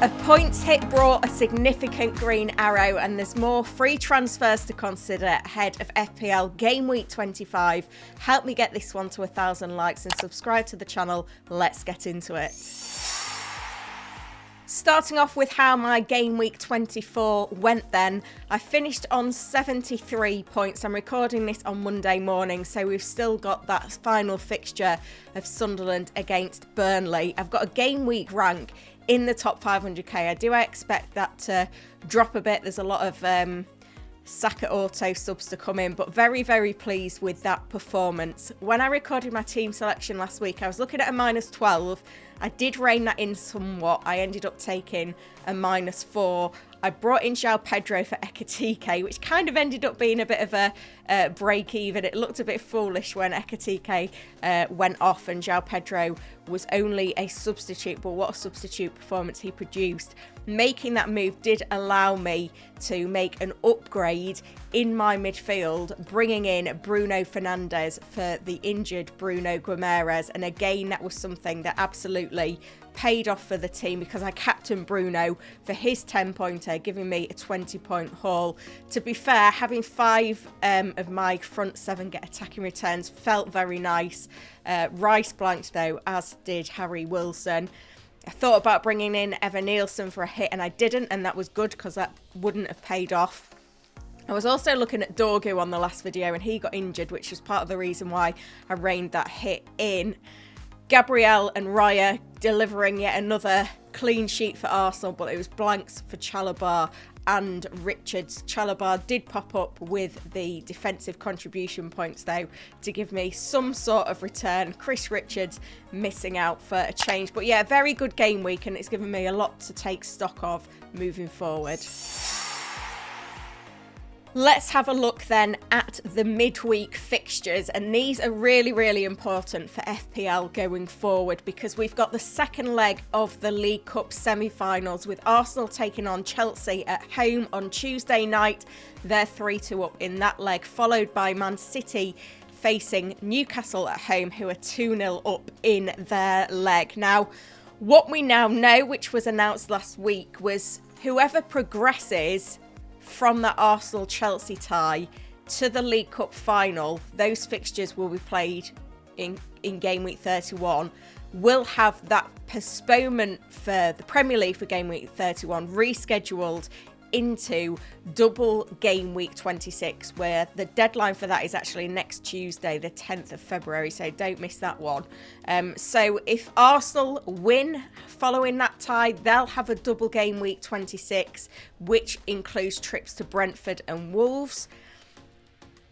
A points hit brought a significant green arrow, and there's more free transfers to consider ahead of FPL Gameweek 25. Help me get this one to 1,000 likes and subscribe to the channel. Let's get into it. Starting off with how my Game Week 24 went then, I finished on 73 points. I'm recording this on Monday morning, so we've still got that final fixture of Sunderland against Burnley. I've got a Game Week rank in the top 500k. I do expect that to drop a bit. There's a lot of Saka auto subs to come in, but very, very pleased with that performance. When I recorded my team selection last week, I was looking at a -12. I did rein that in somewhat. I ended up taking a -4. I brought in João Pedro for Ekitike, which kind of ended up being a bit of a break even. It looked a bit foolish when Ekitike went off and João Pedro was only a substitute, but what a substitute performance he produced. Making that move did allow me to make an upgrade in my midfield, bringing in Bruno Fernandes for the injured Bruno Guimaraes, and again that was something that absolutely paid off for the team because I captained Bruno for his 10-pointer, giving me a 20-point haul. To be fair, having 5 of my front 7 get attacking returns felt very nice. Rice blanked though, as did Harry Wilson. I thought about bringing in Evan Nielsen for a hit and I didn't, and that was good because that wouldn't have paid off. I was also looking at Dorgu on the last video and he got injured, which was part of the reason why I reined that hit in. Gabriel and Raya delivering yet another clean sheet for Arsenal, but it was blanks for Chalobah and Richards. Chalobah did pop up with the defensive contribution points though to give me some sort of return. Chris Richards missing out for a change, but yeah, very good game week and it's given me a lot to take stock of moving forward. Let's have a look then at the midweek fixtures, and these are really, really important for FPL going forward because we've got the second leg of the League Cup semi-finals with Arsenal taking on Chelsea at home on Tuesday night. They're 3-2 up in that leg, followed by Man City facing Newcastle at home, who are 2-0 up in their leg. Now, what we now know, which was announced last week, was whoever progresses from that Arsenal-Chelsea tie to the League Cup final, those fixtures will be played in Game Week 31, will have that postponement for the Premier League for Game Week 31 rescheduled into double Game Week 26, where the deadline for that is actually next Tuesday, the 10th of February, so don't miss that one. So if Arsenal win following that tie, they'll have a double Game Week 26, which includes trips to Brentford and Wolves.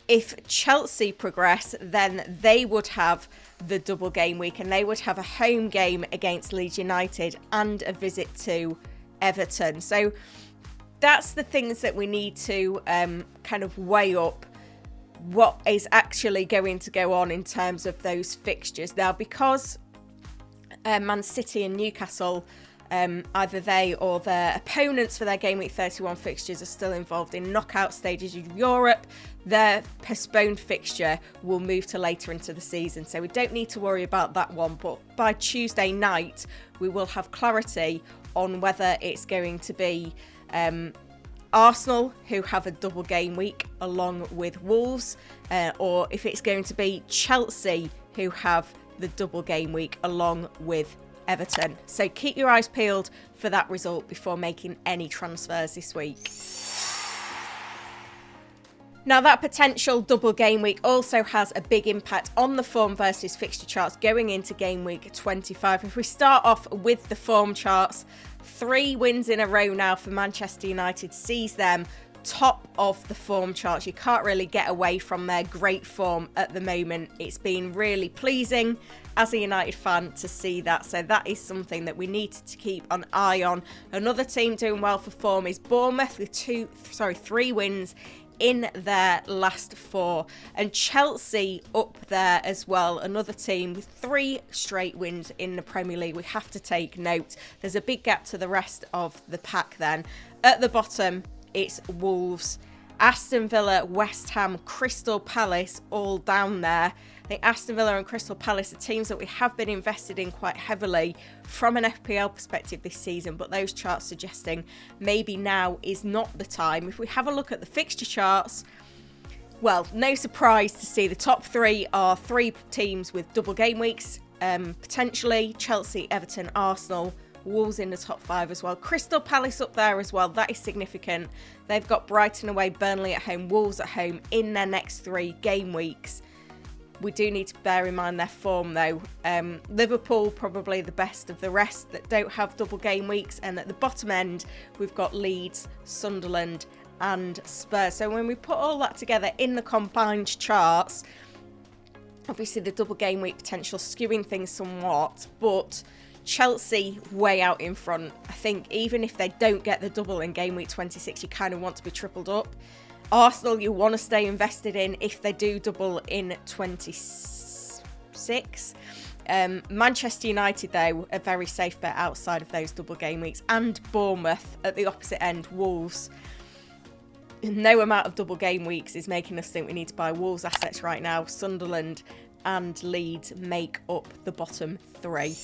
If Chelsea progress, then they would have the double game week and they would have a home game against Leeds United and a visit to Everton. So that's the things that we need to kind of weigh up what is actually going to go on in terms of those fixtures. Now, because Man City and Newcastle, either they or their opponents for their Game Week 31 fixtures are still involved in knockout stages of Europe, their postponed fixture will move to later into the season. So we don't need to worry about that one. But by Tuesday night, we will have clarity on whether it's going to be Arsenal, who have a double game week along with Wolves, or if it's going to be Chelsea, who have the double game week along with Everton. So keep your eyes peeled for that result before making any transfers this week. Now, that potential double game week also has a big impact on the form versus fixture charts going into game week 25. If we start off with the form charts, 3 wins in a row now for Manchester United sees them top of the form charts. You can't really get away from their great form at the moment. It's been really pleasing as a United fan to see that. So that is something that we need to keep an eye on. Another team doing well for form is Bournemouth with 3 wins in their last 4, and Chelsea up there as well, another team with 3 straight wins in the Premier League. We have to take note. There's a big gap to the rest of the pack then. At the bottom, it's Wolves, Aston Villa, West Ham, Crystal Palace all down there. think Aston Villa and Crystal Palace are teams that we have been invested in quite heavily from an FPL perspective this season, but those charts suggesting maybe now is not the time. If we have a look at the fixture charts, well, no surprise to see the top three are three teams with double game weeks, potentially Chelsea, Everton, Arsenal, Wolves in the top five as well. Crystal Palace up there as well. That is significant. They've got Brighton away, Burnley at home, Wolves at home in their next 3 game weeks. We do need to bear in mind their form though. Liverpool probably the best of the rest that don't have double game weeks, and at the bottom end we've got Leeds, Sunderland and Spurs. So when we put all that together in the combined charts, obviously the double game week potential skewing things somewhat, but Chelsea way out in front. I think even if they don't get the double in game week 26, you kind of want to be tripled up. Arsenal you want to stay invested in if they do double in 26. Manchester United though, a very safe bet outside of those double game weeks, and Bournemouth at the opposite end, Wolves. No amount of double game weeks is making us think we need to buy Wolves assets right now. Sunderland and Leeds make up the bottom 3.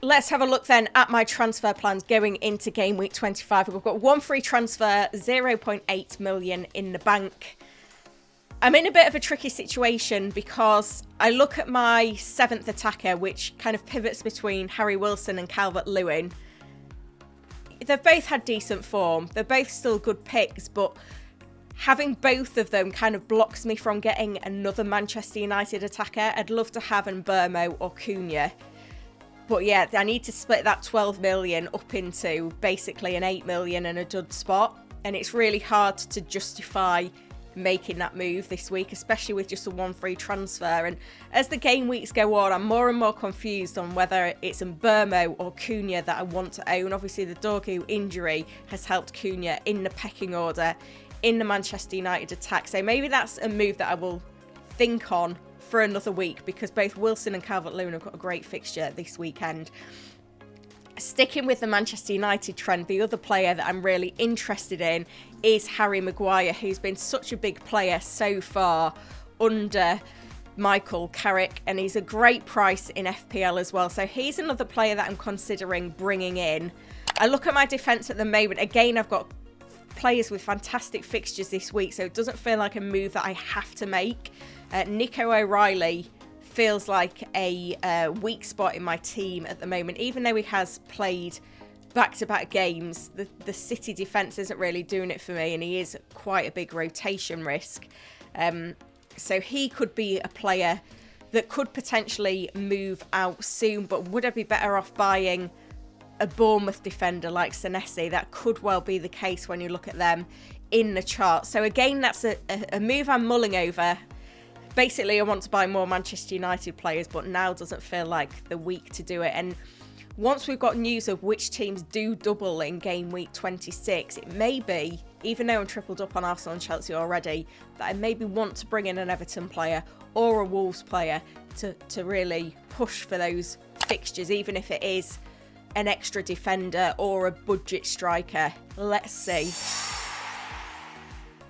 Let's have a look then at my transfer plans going into game week 25. We've got one free transfer, 0.8 million in the bank. I'm in a bit of a tricky situation because I look at my 7th attacker, which kind of pivots between Harry Wilson and Calvert-Lewin. They've both had decent form. They're both still good picks, but having both of them kind of blocks me from getting another Manchester United attacker. I'd love to have Mbeumo or Cunha. But yeah, I need to split that 12 million up into basically an 8 million and a dud spot. And it's really hard to justify making that move this week, especially with just a one free transfer. And as the game weeks go on, I'm more and more confused on whether it's Mbeumo or Cunha that I want to own. Obviously, the Dorgu injury has helped Cunha in the pecking order in the Manchester United attack. So maybe that's a move that I will think on for another week, because both Wilson and Calvert-Lewin have got a great fixture this weekend. Sticking with the Manchester United trend, the other player that I'm really interested in is Harry Maguire, who's been such a big player so far under Michael Carrick, and he's a great price in FPL as well. So he's another player that I'm considering bringing in. I look at my defence at the moment. Again, I've got players with fantastic fixtures this week, so it doesn't feel like a move that I have to make. Nico O'Reilly feels like a weak spot in my team at the moment, even though he has played back-to-back games. The City defence isn't really doing it for me, and he is quite a big rotation risk. So he could be a player that could potentially move out soon, but would I be better off buying a Bournemouth defender like Senesi? That could well be the case when you look at them in the chart. So again, that's a move I'm mulling over. Basically, I want to buy more Manchester United players, but now doesn't feel like the week to do it. And once we've got news of which teams do double in game week 26, it may be, even though I'm tripled up on Arsenal and Chelsea already, that I maybe want to bring in an Everton player or a Wolves player to really push for those fixtures, even if it is an extra defender or a budget striker. Let's see.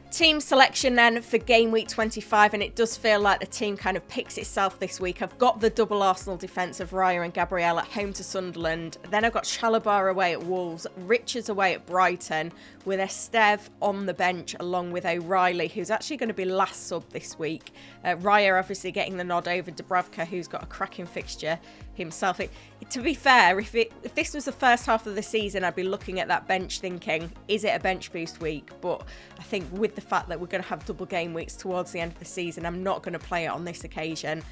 Team selection then for game week 25, and it does feel like the team kind of picks itself this week. I've got the double Arsenal defence of Raya and Gabriel at home to Sunderland. Then I've got Chalobah away at Wolves, Richards away at Brighton, with Estev on the bench along with O'Reilly, who's actually going to be last sub this week. Raya obviously getting the nod over Dubravka, who's got a cracking fixture himself. To be fair, if this was the first half of the season, I'd be looking at that bench thinking, is it a bench boost week? But I think with the fact that we're going to have double game weeks towards the end of the season, I'm not going to play it on this occasion.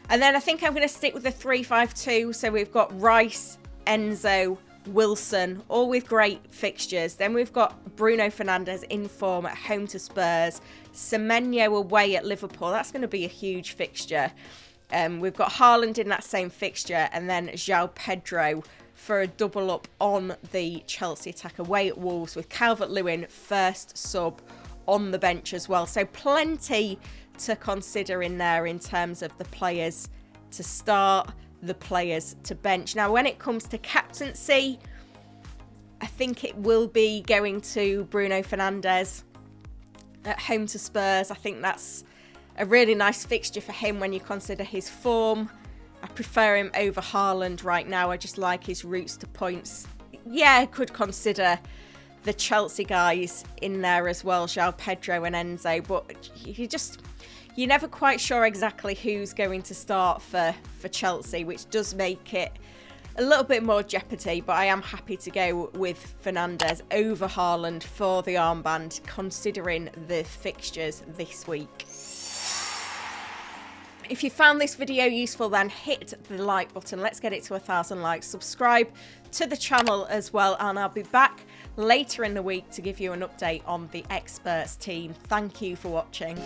And then I think I'm going to stick with the 3-5-2. So we've got Rice, Enzo, Wilson, all with great fixtures. Then we've got Bruno Fernandes in form at home to Spurs, Semenyo away at Liverpool. That's going to be a huge fixture. We've got Haaland in that same fixture, and then João Pedro for a double up on the Chelsea attack away at Wolves, with Calvert-Lewin first sub on the bench as well. So plenty to consider in there in terms of the players to start, the players to bench. Now, when it comes to captaincy, I think it will be going to Bruno Fernandes at home to Spurs. I think that's a really nice fixture for him when you consider his form. I prefer him over Haaland right now. I just like his routes to points. Yeah, I could consider the Chelsea guys in there as well, João Pedro and Enzo, but you're never quite sure exactly who's going to start for Chelsea, which does make it a little bit more jeopardy, but I am happy to go with Fernandes over Haaland for the armband, considering the fixtures this week. If you found this video useful, then hit the like button. Let's get it to 1,000 likes. Subscribe to the channel as well, and I'll be back later in the week to give you an update on the experts team. Thank you for watching.